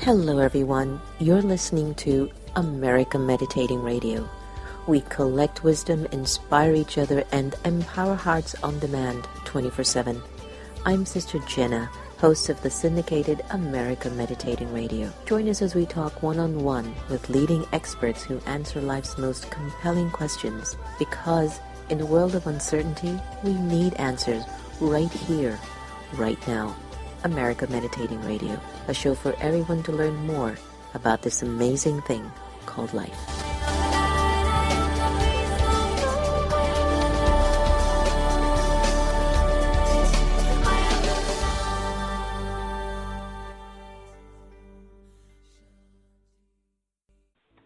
Hello everyone, you're listening to America Meditating Radio. We collect wisdom, inspire each other, and empower hearts on demand 24/7. I'm Sister Jenna, host of the syndicated America Meditating Radio. Join us as we talk one-on-one with leading experts who answer life's most compelling questions. Because in a world of uncertainty, we need answers right here, right now. America Meditating Radio, a show for everyone to learn more about this amazing thing called life.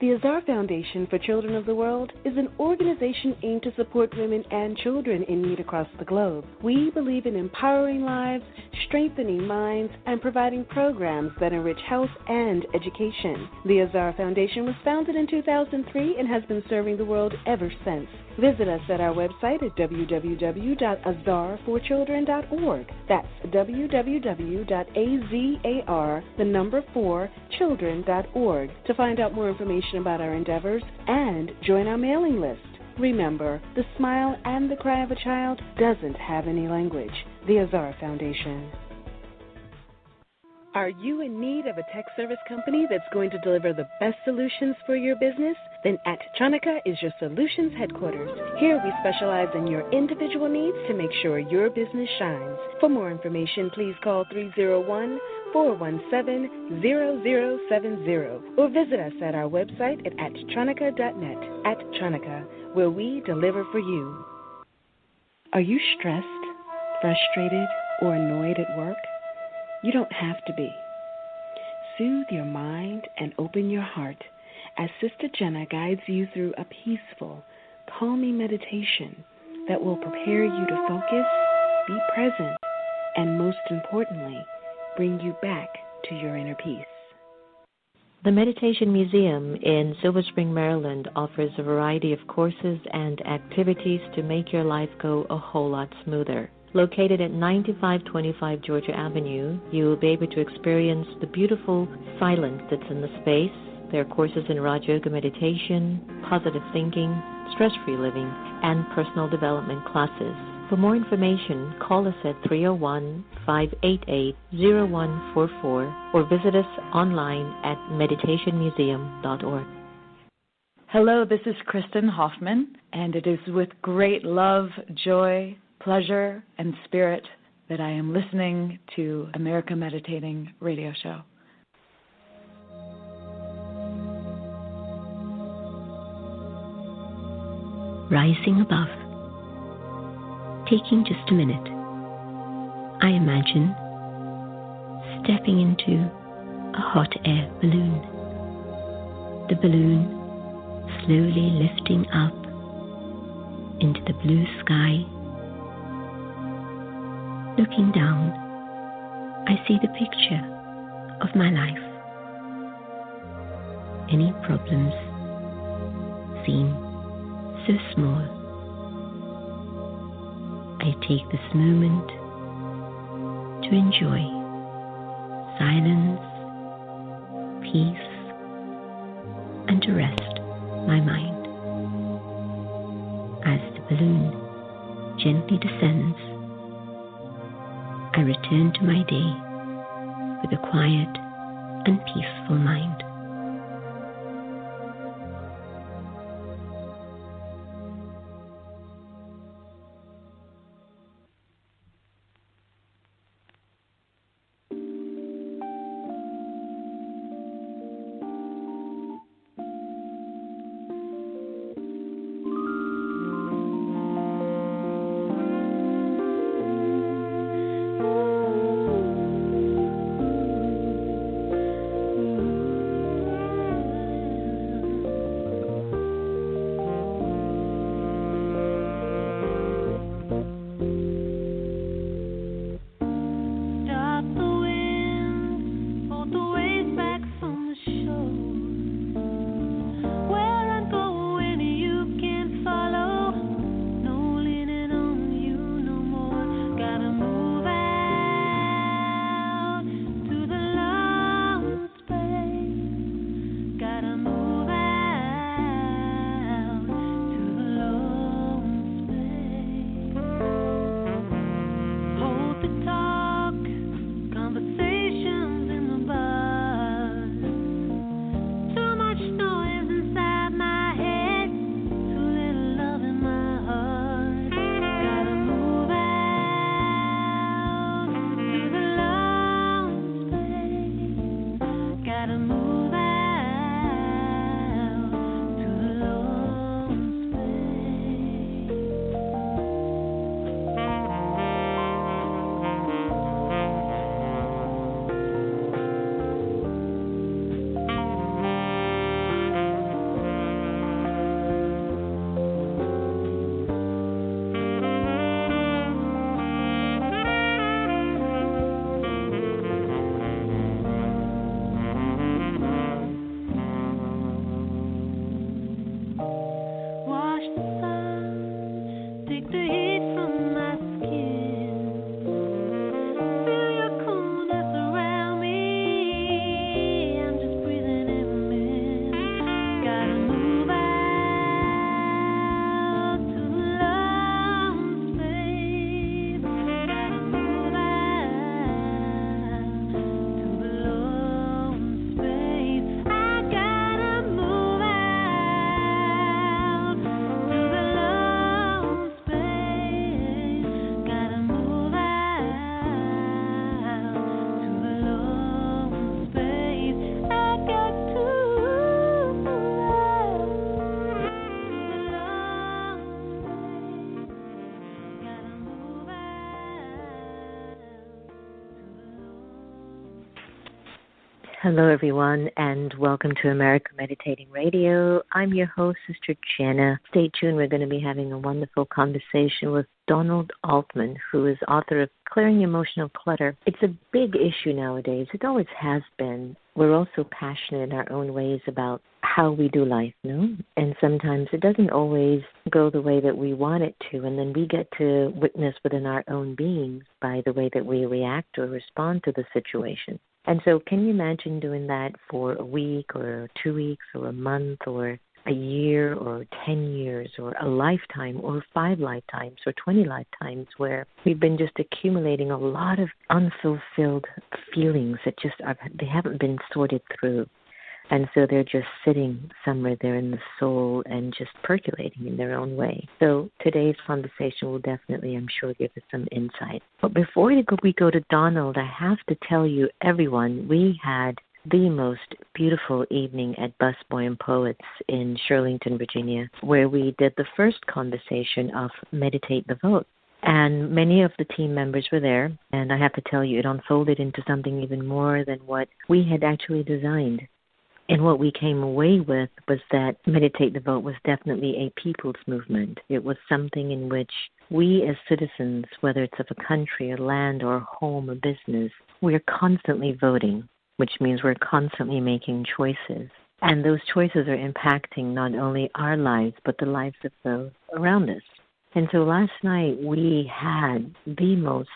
The Azar Foundation for Children of the World is an organization aimed to support women and children in need across the globe. We believe in empowering lives, strengthening minds, and providing programs that enrich health and education. The Azar Foundation was founded in 2003 and has been serving the world ever since. Visit us at our website at www.azarforchildren.org. That's www.azar4children.org to find out more information about our endeavors and join our mailing list. Remember, the smile and the cry of a child doesn't have any language. The Azar Foundation. Are you in need of a tech service company that's going to deliver the best solutions for your business? Then Altman is your solutions headquarters. Here we specialize in your individual needs to make sure your business shines. For more information, please call 301-417-0070 or visit us at our website at alttronica.net. Alttronica, where we deliver for you. Are you stressed, frustrated, or annoyed at work? You don't have to be. Soothe your mind and open your heart as Sister Jenna guides you through a peaceful, calming meditation that will prepare you to focus, be present, and most importantly, bring you back to your inner peace. The Meditation Museum in Silver Spring, Maryland offers a variety of courses and activities to make your life go a whole lot smoother. Located at 9525 Georgia Avenue, you will be able to experience the beautiful silence that's in the space. There are courses in Raja Yoga meditation, positive thinking, stress-free living, and personal development classes. For more information, call us at 301-588-0144 or visit us online at meditationmuseum.org. Hello, this is Kristen Hoffman, and it is with great love, joy, pleasure, and spirit that I am listening to America Meditating Radio Show. Rising above. Taking just a minute, I imagine stepping into a hot air balloon. The balloon slowly lifting up into the blue sky. Looking down, I see the picture of my life. Any problems seem so small. I take this moment to enjoy silence, peace, and to rest my mind. As the balloon gently descends, I return to my day with a quiet and peaceful mind. Hello, everyone, and welcome to America Meditating Radio. I'm your host, Sister Jenna. Stay tuned. We're going to be having a wonderful conversation with Donald Altman, who is author of Clearing Emotional Clutter. It's a big issue nowadays. It always has been. We're also passionate in our own ways about how we do life, no? And sometimes it doesn't always go the way that we want it to, and then we get to witness within our own beings by the way that we react or respond to the situation. And so can you imagine doing that for a week or 2 weeks or a month or a year or 10 years or a lifetime or 5 lifetimes or 20 lifetimes, where we've been just accumulating a lot of unfulfilled feelings that they haven't been sorted through. And so they're just sitting somewhere there in the soul and just percolating in their own way. So today's conversation will definitely, I'm sure, give us some insight. But before we go to Donald, I have to tell you, everyone, we had the most beautiful evening at Busboy and Poets in Shirlington, Virginia, where we did the first conversation of Meditate the Vote. And many of the team members were there, and I have to tell you, it unfolded into something even more than what we had actually designed. And what we came away with was that Meditate the Vote was definitely a people's movement. It was something in which we as citizens, whether it's of a country, a land, or a home, or business, we're constantly voting, which means we're constantly making choices. And those choices are impacting not only our lives, but the lives of those around us. And so last night we had the most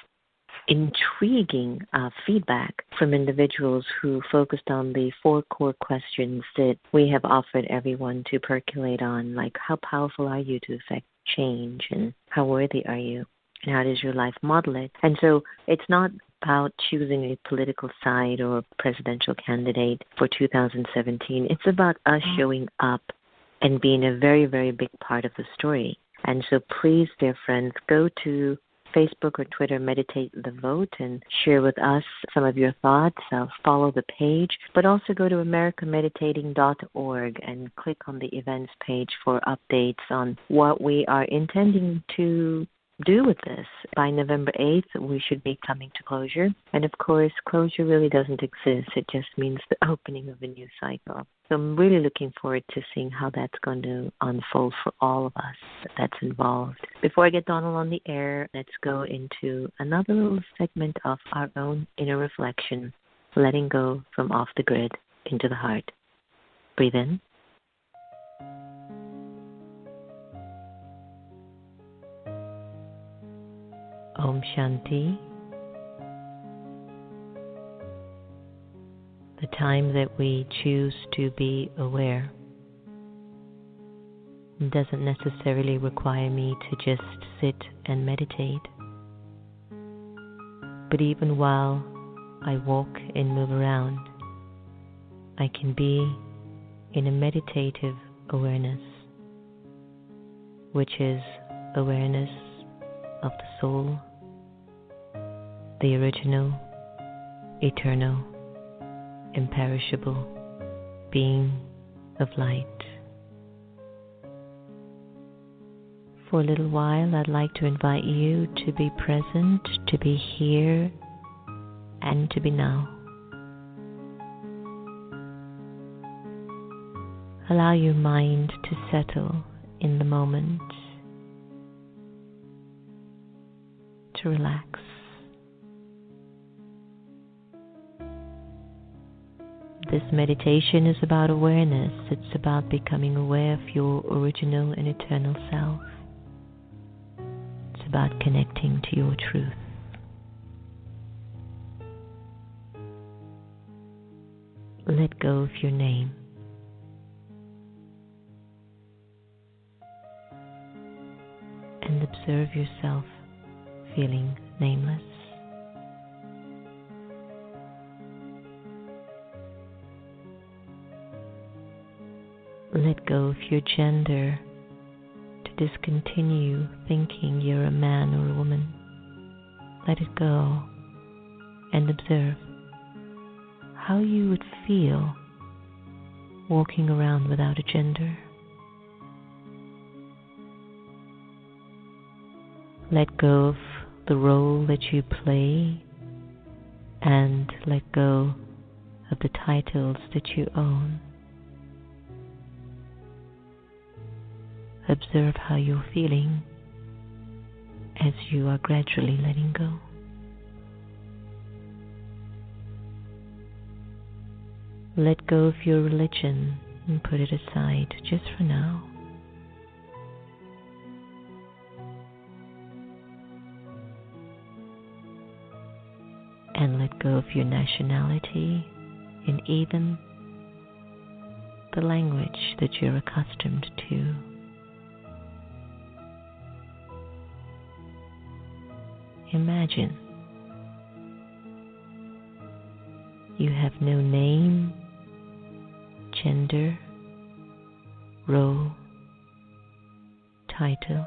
intriguing feedback from individuals who focused on the 4 core questions that we have offered everyone to percolate on, like how powerful are you to affect change, and how worthy are you, and how does your life model it? And so it's not about choosing a political side or presidential candidate for 2017. It's about us showing up and being a very, very big part of the story. And so please, dear friends, go to Facebook or Twitter, Meditate the Vote, and share with us some of your thoughts. Follow the page, but also go to americameditating.org and click on the events page for updates on what we are intending to do with this. By November 8th, we should be coming to closure. And of course, closure really doesn't exist. It just means the opening of a new cycle. So I'm really looking forward to seeing how that's going to unfold for all of us that's involved. Before I get Donald on the air, let's go into another little segment of our own inner reflection, letting go from off the grid into the heart. Breathe in. Om Shanti. The time that we choose to be aware doesn't necessarily require me to just sit and meditate. But even while I walk and move around, I can be in a meditative awareness, which is awareness of the soul, the original, eternal, imperishable being of light. For a little while, I'd like to invite you to be present, to be here, and to be now. Allow your mind to settle in the moment, to relax. This meditation is about awareness. It's about becoming aware of your original and eternal self. It's about connecting to your truth. Let go of your name. And observe yourself feeling nameless. Let go of your gender, to discontinue thinking you're a man or a woman. Let it go and observe how you would feel walking around without a gender. Let go of the role that you play and let go of of the titles that you own. Observe how you're feeling as you are gradually letting go. Let go of your religion and put it aside just for now. And let go of your nationality and even the language that you're accustomed to. Imagine you have no name, gender, role, title,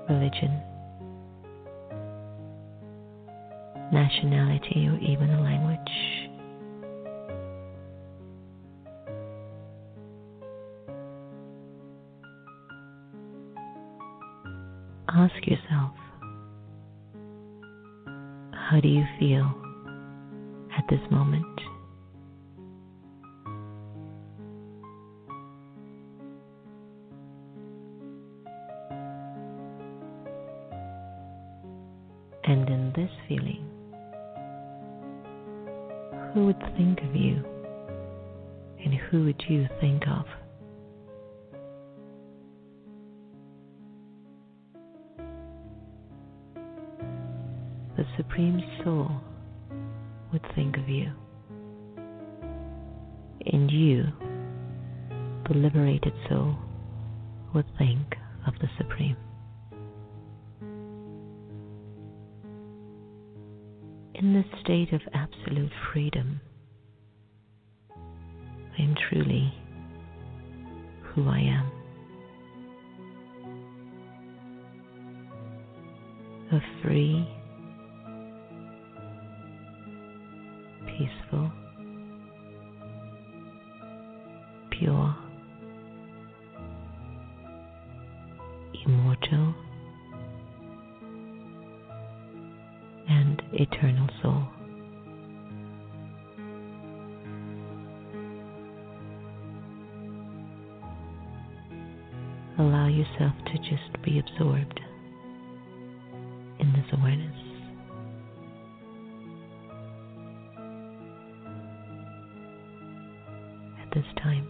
religion, nationality, or even a language. Ask yourself, how do you feel at this moment? And in this feeling, who would think of you, and who would you think of? The Supreme Soul would think of you, and you, the liberated soul, would think of the Supreme. In this state of absolute freedom, I am truly who I am. A free, peaceful, pure, immortal, and eternal soul. Allow yourself to just be absorbed in this awareness. At this time,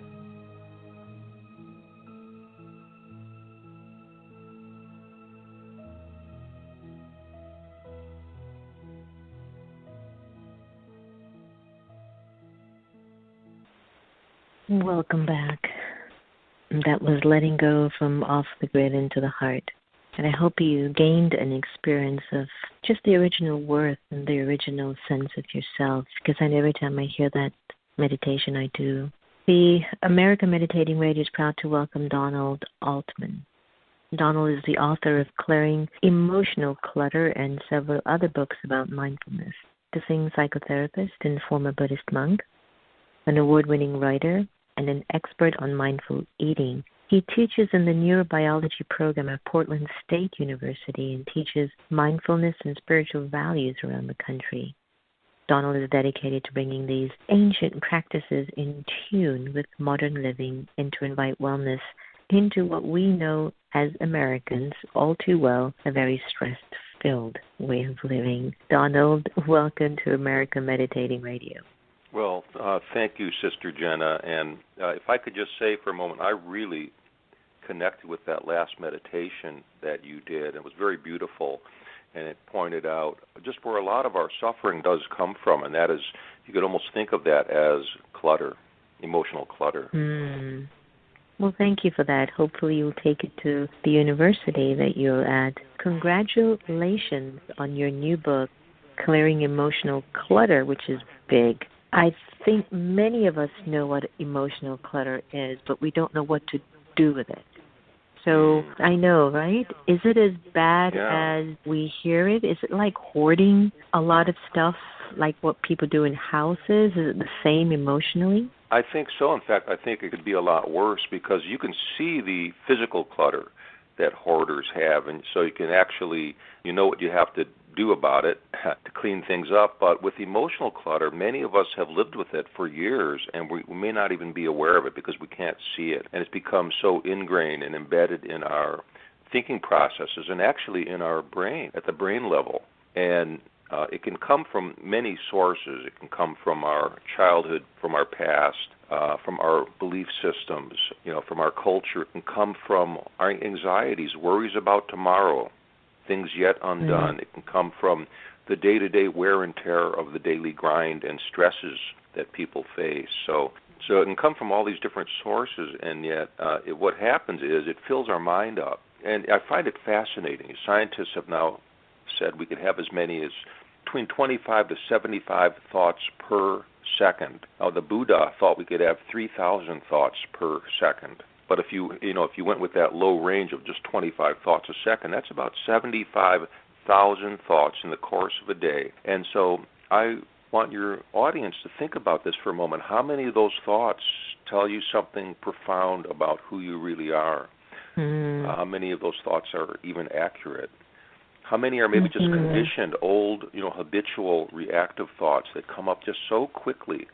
welcome back. That was letting go from off the grid into the heart. And I hope you gained an experience of just the original worth and the original sense of yourself, because I know every time I hear that meditation, I do. The American Meditating Radio is proud to welcome Donald Altman. Donald is the author of Clearing Emotional Clutter and several other books about mindfulness. Practicing psychotherapist and former Buddhist monk, an award-winning writer, and an expert on mindful eating. He teaches in the neurobiology program at Portland State University and teaches mindfulness and spiritual values around the country. Donald is dedicated to bringing these ancient practices in tune with modern living and to invite wellness into what we know as Americans all too well, a very stress-filled way of living. Donald, welcome to American Meditating Radio. Well, thank you, Sister Jenna. And if I could just say for a moment, I really connected with that last meditation that you did. It was very beautiful, and it pointed out just where a lot of our suffering does come from, and that is, you could almost think of that as clutter, emotional clutter. Well, thank you for that. Hopefully you'll take it to the university that you're at. Congratulations on your new book, Clearing Emotional Clutter, which is big. I think many of us know what emotional clutter is, but we don't know what to do with it. So I know, right? Is it as bad as we hear it? Is it like hoarding a lot of stuff, like what people do in houses? Is it the same emotionally? I think so. In fact, I think it could be a lot worse because you can see the physical clutter that hoarders have, and so you can actually, you know what you have to do about it to clean things up. But with emotional clutter, many of us have lived with it for years, and we may not even be aware of it because we can't see it. And it's become so ingrained and embedded in our thinking processes and actually in our brain, at the brain level. And it can come from many sources. It can come from our childhood, from our past, from our belief systems, from our culture. It can come from our anxieties, worries about tomorrow, things yet undone. Mm-hmm. It can come from the day-to-day wear and tear of the daily grind and stresses that people face. So it can come from all these different sources, and yet what happens is it fills our mind up. And I find it fascinating. Scientists have now said we could have as many as between 25 to 75 thoughts per second. Now, the Buddha thought we could have 3,000 thoughts per second. But if you went with that low range of just 25 thoughts a second, that's about 75,000 thoughts in the course of a day. And so I want your audience to think about this for a moment. How many of those thoughts tell you something profound about who you really are? How many of those thoughts are even accurate? How many are maybe just conditioned, old, habitual, reactive thoughts that come up just so quickly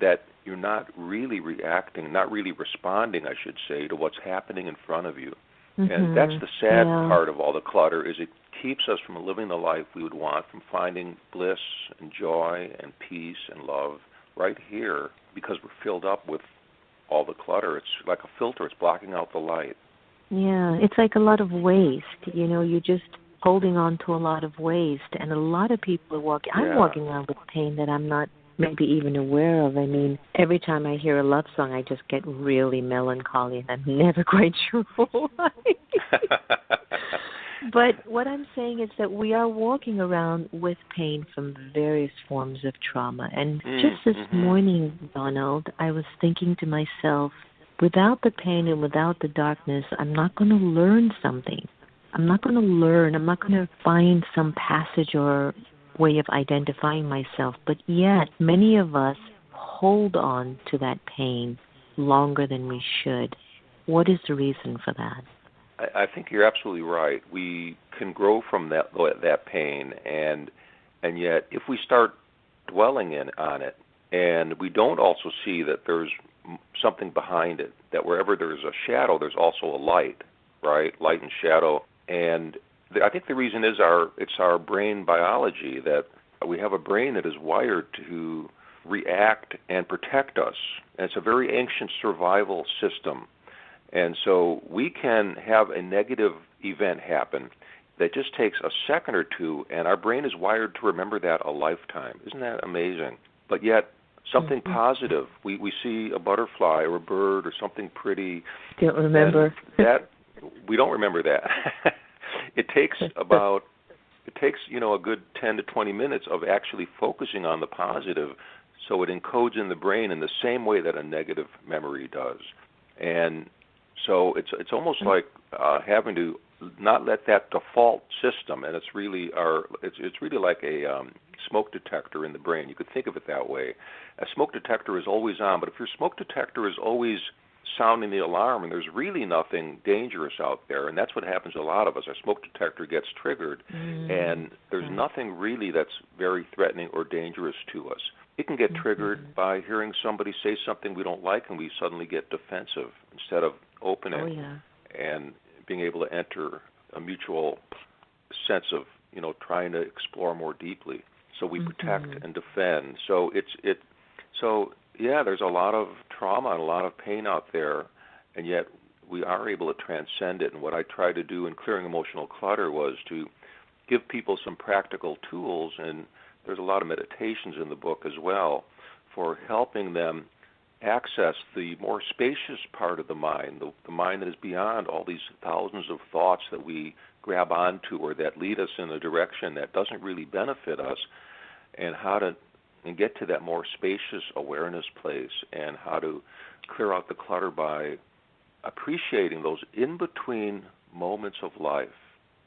that you're not really reacting, not really responding, I should say, to what's happening in front of you? And that's the sad part of all the clutter, is it keeps us from living the life we would want, from finding bliss and joy and peace and love right here, because we're filled up with all the clutter. It's like a filter. It's blocking out the light. Yeah, it's like a lot of waste. You're just holding on to a lot of waste, and a lot of people are walking. I'm walking around with pain that I'm not maybe even aware of. I mean, every time I hear a love song, I just get really melancholy, and I'm never quite sure why. But what I'm saying is that we are walking around with pain from various forms of trauma. And just this morning, Donald, I was thinking to myself, without the pain and without the darkness, I'm not going to learn something. I'm not going to find some passage or way of identifying myself. But yet, many of us hold on to that pain longer than we should. What is the reason for that? I think you're absolutely right. We can grow from that pain, and yet if we start dwelling on it, and we don't also see that there's something behind it, that wherever there's a shadow, there's also a light, right? Light and shadow. And I think the reason is it's our brain biology, that we have a brain that is wired to react and protect us. And it's a very ancient survival system. And so we can have a negative event happen that just takes a second or two, and our brain is wired to remember that a lifetime. Isn't that amazing? But yet, something positive, we see a butterfly or a bird or something pretty. Don't remember. We don't remember that. It takes a good 10 to 20 minutes of actually focusing on the positive, so it encodes in the brain in the same way that a negative memory does. And so it's almost like having to not let that default system, and it's really like a smoke detector in the brain. You could think of it that way. A smoke detector is always on, but if your smoke detector is always sounding the alarm and there's really nothing dangerous out there, and that's what happens to a lot of us. Our smoke detector gets triggered, and there's nothing really that's very threatening or dangerous to us. It can get triggered by hearing somebody say something we don't like, and we suddenly get defensive instead of opening and being able to enter a mutual sense of, trying to explore more deeply. So we protect and defend. So there's a lot of trauma and a lot of pain out there, and yet we are able to transcend it. And what I try to do in Clearing Emotional Clutter was to give people some practical tools, and there's a lot of meditations in the book as well, for helping them access the more spacious part of the mind, the mind that is beyond all these thousands of thoughts that we grab onto or that lead us in a direction that doesn't really benefit us, and how to get to that more spacious awareness place, and how to clear out the clutter by appreciating those in-between moments of life.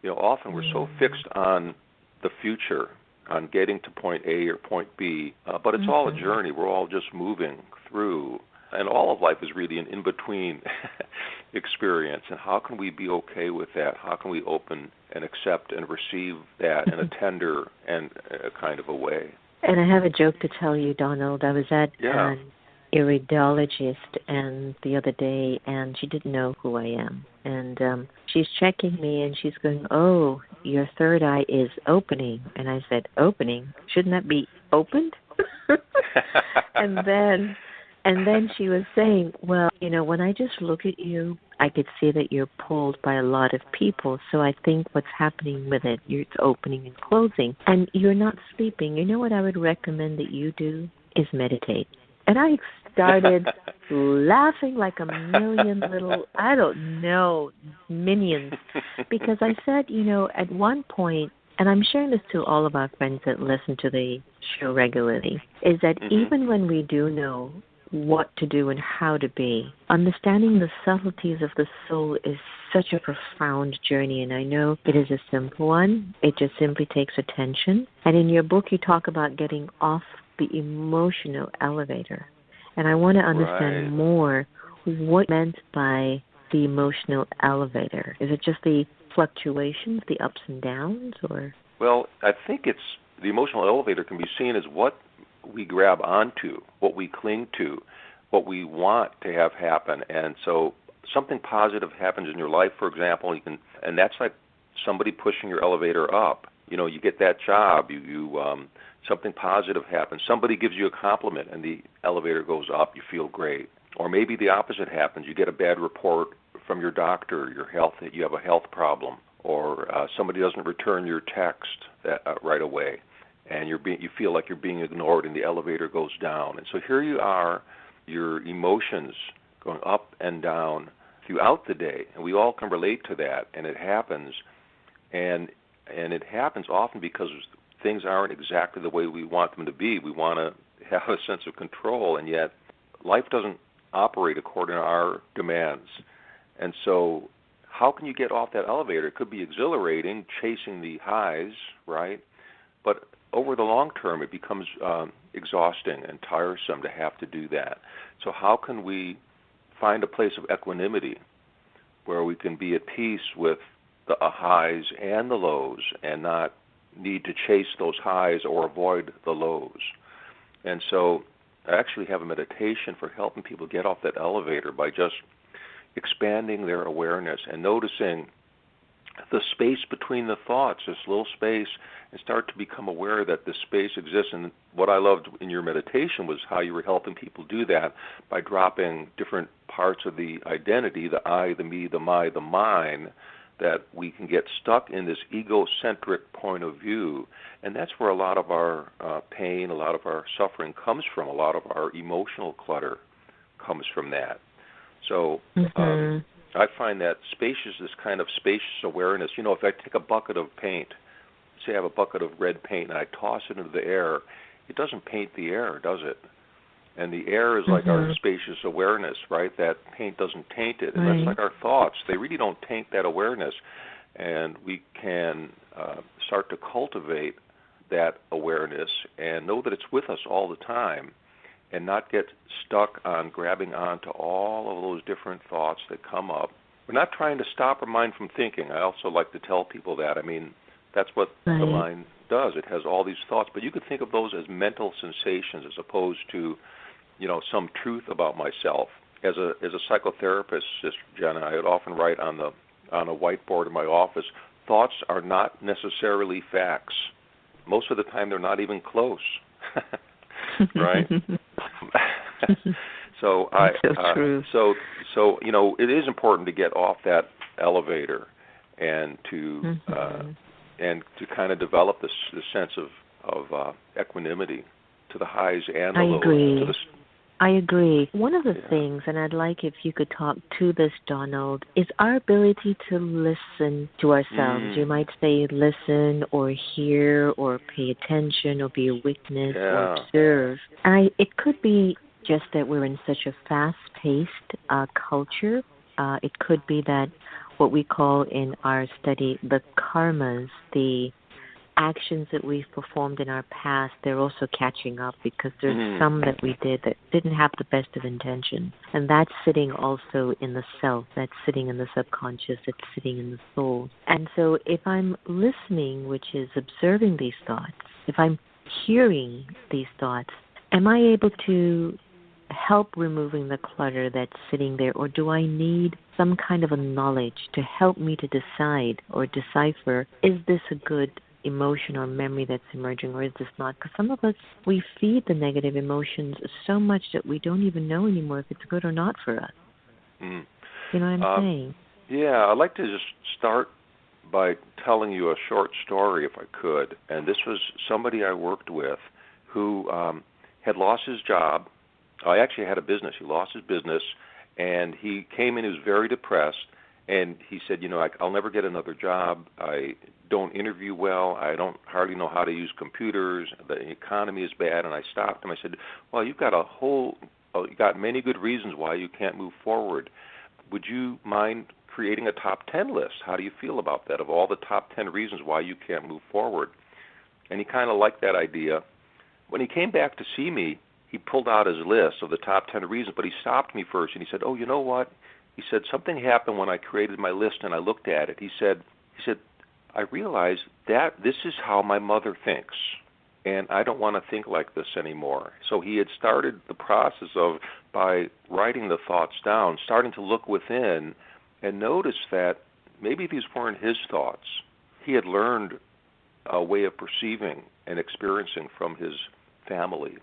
Often we're so fixed on the future, on getting to point A or point B, but it's all a journey. We're all just moving through. and all of life is really an in-between experience. And how can we be okay with that? How can we open and accept and receive that in a tender and a kind of a way? And I have a joke to tell you, Donald. I was at an iridologist and the other day, and she didn't know who I am. And she's checking me, and she's going, "Oh, your third eye is opening." And I said, "Opening? Shouldn't that be opened?" And then she was saying, "Well, when I just look at you, I could see that you're pulled by a lot of people. So I think what's happening with it, it's opening and closing. And you're not sleeping. You know what I would recommend that you do is meditate." And I started laughing like a million little, I don't know, minions. Because I said, at one point, and I'm sharing this to all of our friends that listen to the show regularly, is that even when we do know what to do and how to be, understanding the subtleties of the soul is such a profound journey. And I know it is a simple one. It just simply takes attention. And in your book, you talk about getting off the emotional elevator. And I want to understand more what meant by the emotional elevator. Is it just the fluctuations, the ups and downs, or? Well, I think it's the emotional elevator can be seen as what we grab onto, what we cling to, what we want to have happen. And so something positive happens in your life, for example, and that's like somebody pushing your elevator up. You get that job, something positive happens. Somebody gives you a compliment and the elevator goes up, you feel great. Or maybe the opposite happens. You get a bad report from your doctor, you have a health problem, or somebody doesn't return your text right away, and you feel like you're being ignored, and the elevator goes down. And so here you are, your emotions going up and down throughout the day, and we all can relate to that, and it happens, and it happens often because things aren't exactly the way we want them to be. We want to have a sense of control, and yet life doesn't operate according to our demands. And so how can you get off that elevator? It could be exhilarating, chasing the highs, right? But over the long term, it becomes exhausting and tiresome to have to do that. So how can we find a place of equanimity where we can be at peace with the highs and the lows and not need to chase those highs or avoid the lows? And so I actually have a meditation for helping people get off that elevator by just expanding their awareness and noticing the space between the thoughts, this little space, and start to become aware that this space exists. And what I loved in your meditation was how you were helping people do that by dropping different parts of the identity, the I, the me, the my, the mine, that we can get stuck in this egocentric point of view. And that's where a lot of our pain, a lot of our suffering comes from. A lot of our emotional clutter comes from that. So I find that this kind of spacious awareness, if I take a bucket of paint, say I have a bucket of red paint, and I toss it into the air, it doesn't paint the air, does it? And the air is like our spacious awareness, right? That paint doesn't taint it. And that's like our thoughts. They really don't taint that awareness. And we can start to cultivate that awareness and know that it's with us all the time and not get stuck on grabbing onto all of those different thoughts that come up. We're not trying to stop our mind from thinking. I also like to tell people that. I mean, that's what the mind does. It has all these thoughts. But you could think of those as mental sensations as opposed to some truth about myself. As a psychotherapist, Sister Jenna, I would often write on a whiteboard in my office, thoughts are not necessarily facts. Most of the time, they're not even close, right? So it is important to get off that elevator and to kind of develop this sense of equanimity to the highs and the lows. I agree. One of the things, and I'd like if you could talk to this, Donald, is our ability to listen to ourselves. You might say listen or hear or pay attention or be a witness or observe. It could be just that we're in such a fast-paced culture. It could be that what we call in our study the karmas, the actions that we've performed in our past, they're also catching up because there's some that we did that didn't have the best of intention. And that's sitting also in the self, that's sitting in the subconscious, that's sitting in the soul. And so if I'm listening, which is observing these thoughts, if I'm hearing these thoughts, am I able to help removing the clutter that's sitting there, or do I need some kind of a knowledge to help me to decide or decipher, is this a good emotion or memory that's emerging, or is this not? Because some of us, we feed the negative emotions so much that we don't even know anymore if it's good or not for us. You know what I'm saying? Yeah, I'd like to just start by telling you a short story, if I could. And this was somebody I worked with who had lost his job. I actually had a business. He lost his business, and he came in, he was very depressed, and he said, I'll never get another job. I don't interview well. I don't hardly know how to use computers. The economy is bad. And I stopped him. I said, well, you've got you got many good reasons why you can't move forward. Would you mind creating a top 10 list? How do you feel about that, of all the top 10 reasons why you can't move forward? And he kind of liked that idea. When he came back to see me, he pulled out his list of the top 10 reasons, but he stopped me first, and he said, oh, you know what? He said, something happened when I created my list and I looked at it. He said, I realized that this is how my mother thinks, and I don't want to think like this anymore. So he had started the process of, by writing the thoughts down, starting to look within and notice that maybe these weren't his thoughts. He had learned a way of perceiving and experiencing from his family.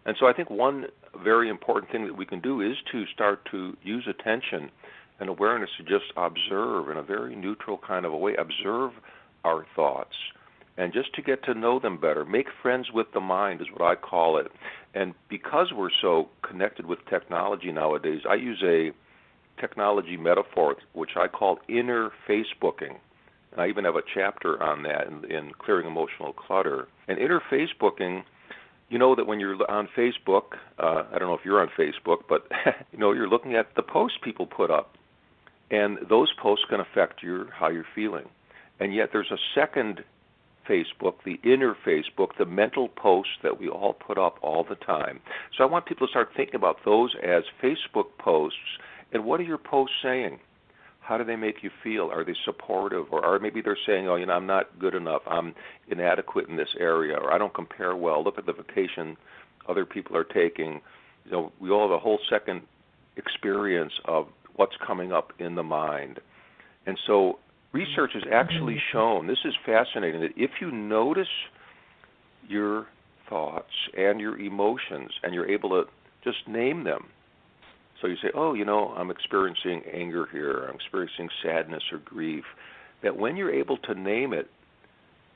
And so I think one very important thing that we can do is to start to use attention and awareness to just observe in a very neutral kind of a way, observe our thoughts, and just to get to know them better. Make friends with the mind is what I call it. And because we're so connected with technology nowadays, I use a technology metaphor which I call inner Facebooking. And I even have a chapter on that in Clearing Emotional Clutter. And inner Facebooking, you know that when you're on Facebook, I don't know if you're on Facebook, but you're looking at the posts people put up. And those posts can affect how you're feeling. And yet there's a second Facebook, the inner Facebook, the mental posts that we all put up all the time. So I want people to start thinking about those as Facebook posts. And what are your posts saying? How do they make you feel? Are they supportive? Or maybe they're saying, I'm not good enough. I'm inadequate in this area. Or I don't compare well. Look at the vacation other people are taking. We all have a whole second experience of what's coming up in the mind. And so research has actually shown, this is fascinating, that if you notice your thoughts and your emotions and you're able to just name them, so you say, I'm experiencing anger here, I'm experiencing sadness or grief, that when you're able to name it,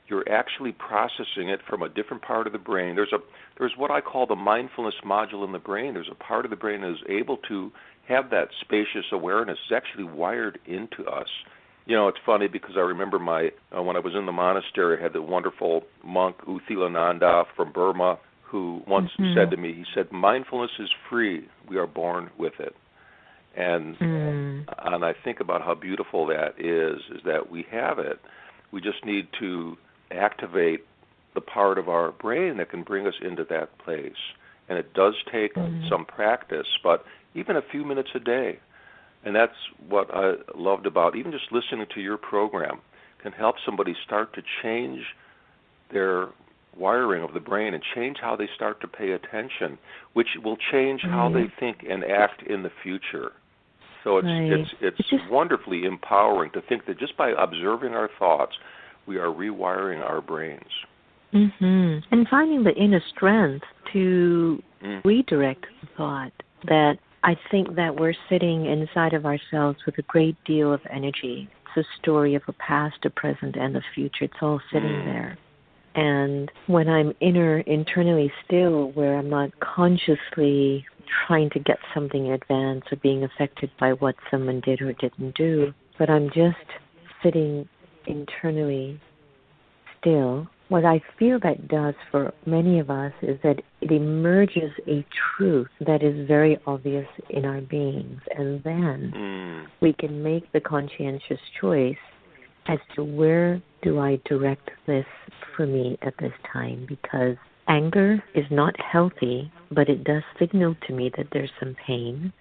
you're actually processing it from a different part of the brain. There's what I call the mindfulness module in the brain. There's a part of the brain that is able to have that spacious awareness. It's actually wired into us. It's funny because I remember when I was in the monastery, I had the wonderful monk Uthilananda from Burma who once said to me, he said, mindfulness is free. We are born with it. And I think about how beautiful that is that we have it. We just need to activate the part of our brain that can bring us into that place. And it does take some practice, but even a few minutes a day. And that's what I loved about even just listening to your program can help somebody start to change their wiring of the brain and change how they start to pay attention, which will change how they think and act in the future. So it's wonderfully empowering to think that just by observing our thoughts, we are rewiring our brains. And finding the inner strength to redirect the thought, that I think that we're sitting inside of ourselves with a great deal of energy. It's a story of a past, a present, and a future. It's all sitting there. And when I'm internally still, where I'm not consciously trying to get something in advance or being affected by what someone did or didn't do, but I'm just sitting internally still, what I feel that does for many of us is that it emerges a truth that is very obvious in our beings. And then we can make the conscientious choice as to where do I direct this for me at this time, because anger is not healthy, but it does signal to me that there's some pain.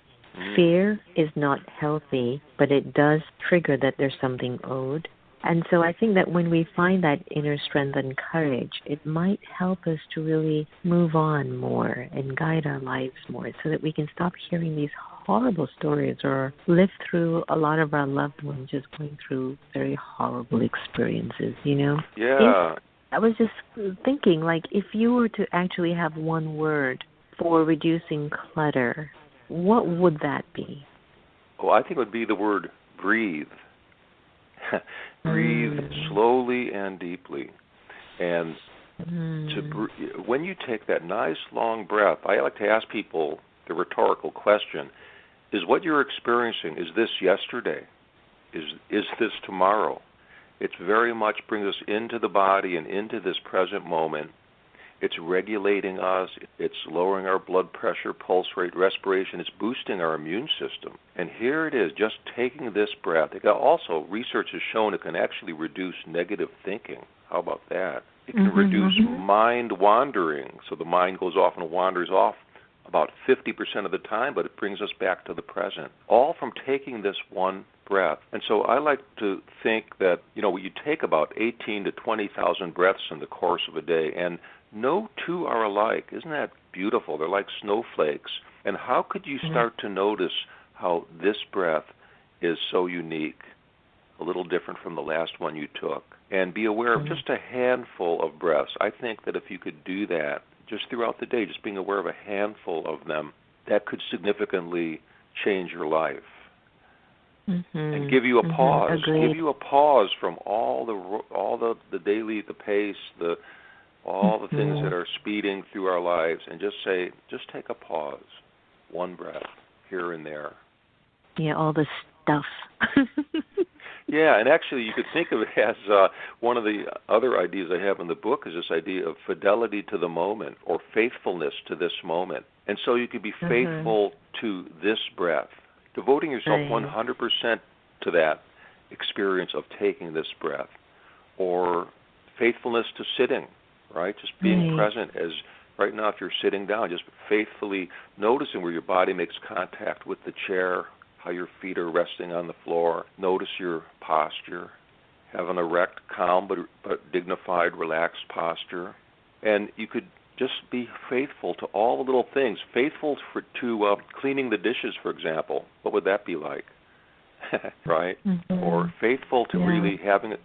Fear is not healthy, but it does trigger that there's something owed. And so I think that when we find that inner strength and courage, it might help us to really move on more and guide our lives more so that we can stop hearing these horrible stories or live through a lot of our loved ones just going through very horrible experiences, you know? Yeah. I was just thinking, like, if you were to actually have one word for reducing clutter, what would that be? Oh, I think it would be the word breathe. Breathe slowly and deeply. And when you take that nice long breath, I like to ask people the rhetorical question, is what you're experiencing, is this yesterday? Is this tomorrow? It very much brings us into the body and into this present moment. It's regulating us. It's lowering our blood pressure, pulse rate, respiration. It's boosting our immune system. And here it is, just taking this breath. Also, research has shown it can actually reduce negative thinking. How about that? It can reduce mind wandering. So the mind goes off and wanders off about 50% of the time, but it brings us back to the present. All from taking this one breath. And so I like to think that, you take about 18 to 20,000 breaths in the course of a day, and no two are alike. Isn't that beautiful? They're like snowflakes. And how could you start to notice how this breath is so unique, a little different from the last one you took, and be aware of just a handful of breaths? I think that if you could do that just throughout the day, just being aware of a handful of them, that could significantly change your life. And give you a pause. Give you a pause from all the daily, the pace, all the things that are speeding through our lives, and just take a pause, one breath here and there. Yeah, all the stuff. Yeah, and actually you could think of it as one of the other ideas I have in the book is this idea of fidelity to the moment, or faithfulness to this moment. And so you could be faithful to this breath, devoting yourself 100% to that experience of taking this breath, or faithfulness to sitting, right? Just being present as right now if you're sitting down, just faithfully noticing where your body makes contact with the chair, how your feet are resting on the floor. Notice your posture. Have an erect, calm, but dignified, relaxed posture. And you could just be faithful to all the little things. Faithful to cleaning the dishes, for example. What would that be like? Right? Or faithful to really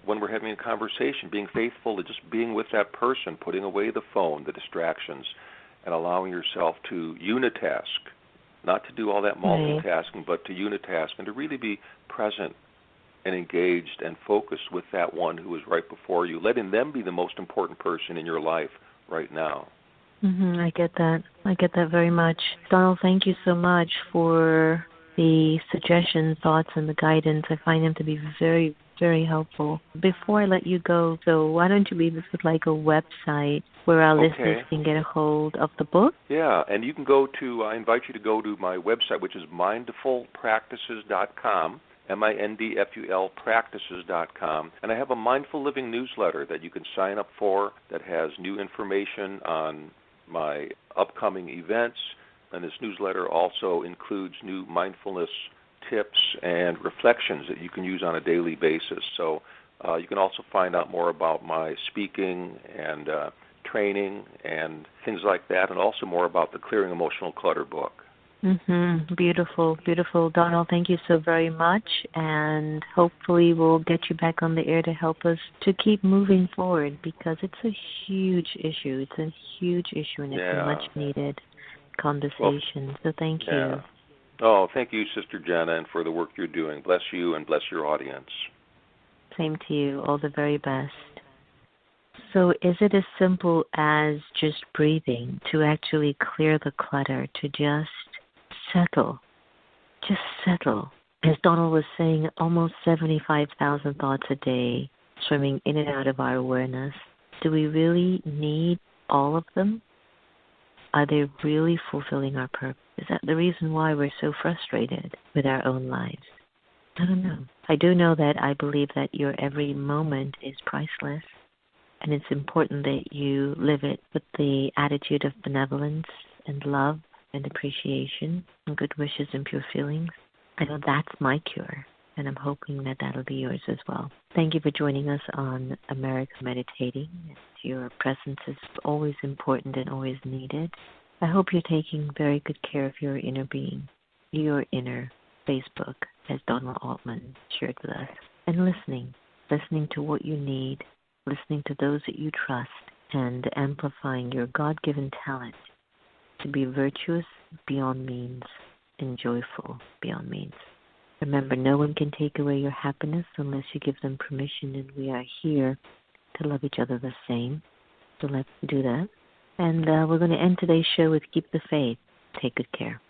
when we're having a conversation, being faithful to just being with that person, putting away the phone, the distractions, and allowing yourself to unitask. Not to do all that multitasking, but to unitask and to really be present and engaged and focused with that one who is right before you, letting them be the most important person in your life right now. I get that. I get that very much. Donald, thank you so much for the suggestions, thoughts, and the guidance. I find them to be very, very helpful. Before I let you go, so why don't you leave us with like a website where our listeners can get a hold of the book? Yeah, and you can I invite you to go to my website, which is mindfulpractices.com, mindful practices.com, and I have a mindful living newsletter that you can sign up for that has new information on my upcoming events, and this newsletter also includes new mindfulness tips and reflections that you can use on a daily basis. So you can also find out more about my speaking and training and things like that, and also more about the Clearing Emotional Clutter book. Beautiful, beautiful. Donald, thank you so very much, and hopefully we'll get you back on the air to help us to keep moving forward, because it's a huge issue. It's a huge issue, and it's a much-needed conversation. So thank you. Oh, thank you, Sister Jenna, and for the work you're doing. Bless you and bless your audience. Same to you. All the very best. So is it as simple as just breathing to actually clear the clutter, to just settle? Just settle. As Donald was saying, almost 75,000 thoughts a day swimming in and out of our awareness. Do we really need all of them? Are they really fulfilling our purpose? Is that the reason why we're so frustrated with our own lives? I don't know. I do know that I believe that your every moment is priceless, and it's important that you live it with the attitude of benevolence and love and appreciation and good wishes and pure feelings. I know that's my cure, and I'm hoping that that'll be yours as well. Thank you for joining us on America Meditating. Your presence is always important and always needed. I hope you're taking very good care of your inner being, your inner Facebook, as Donald Altman shared with us, and listening to what you need, listening to those that you trust, and amplifying your God-given talent to be virtuous beyond means and joyful beyond means. Remember, no one can take away your happiness unless you give them permission, and we are here to love each other the same. So let's do that. And we're going to end today's show with Keep the Faith. Take good care.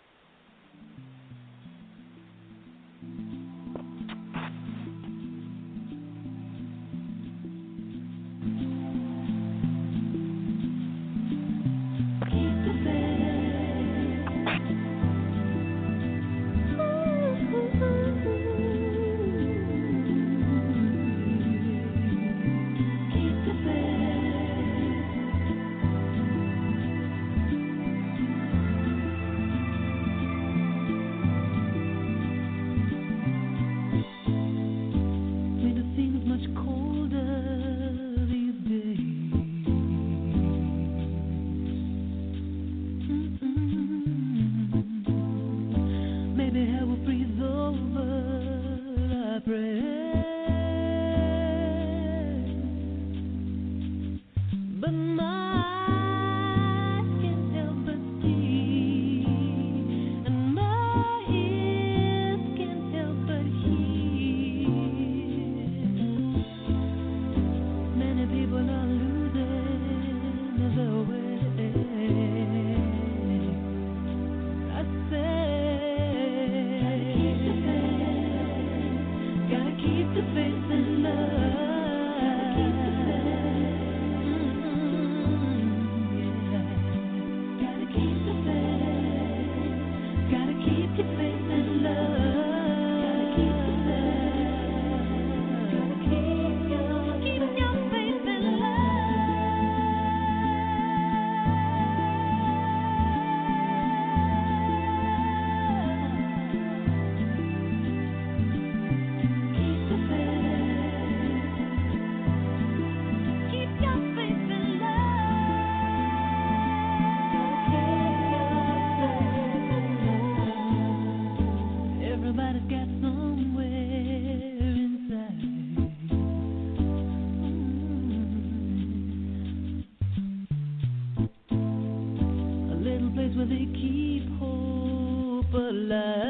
Where they keep hope alive.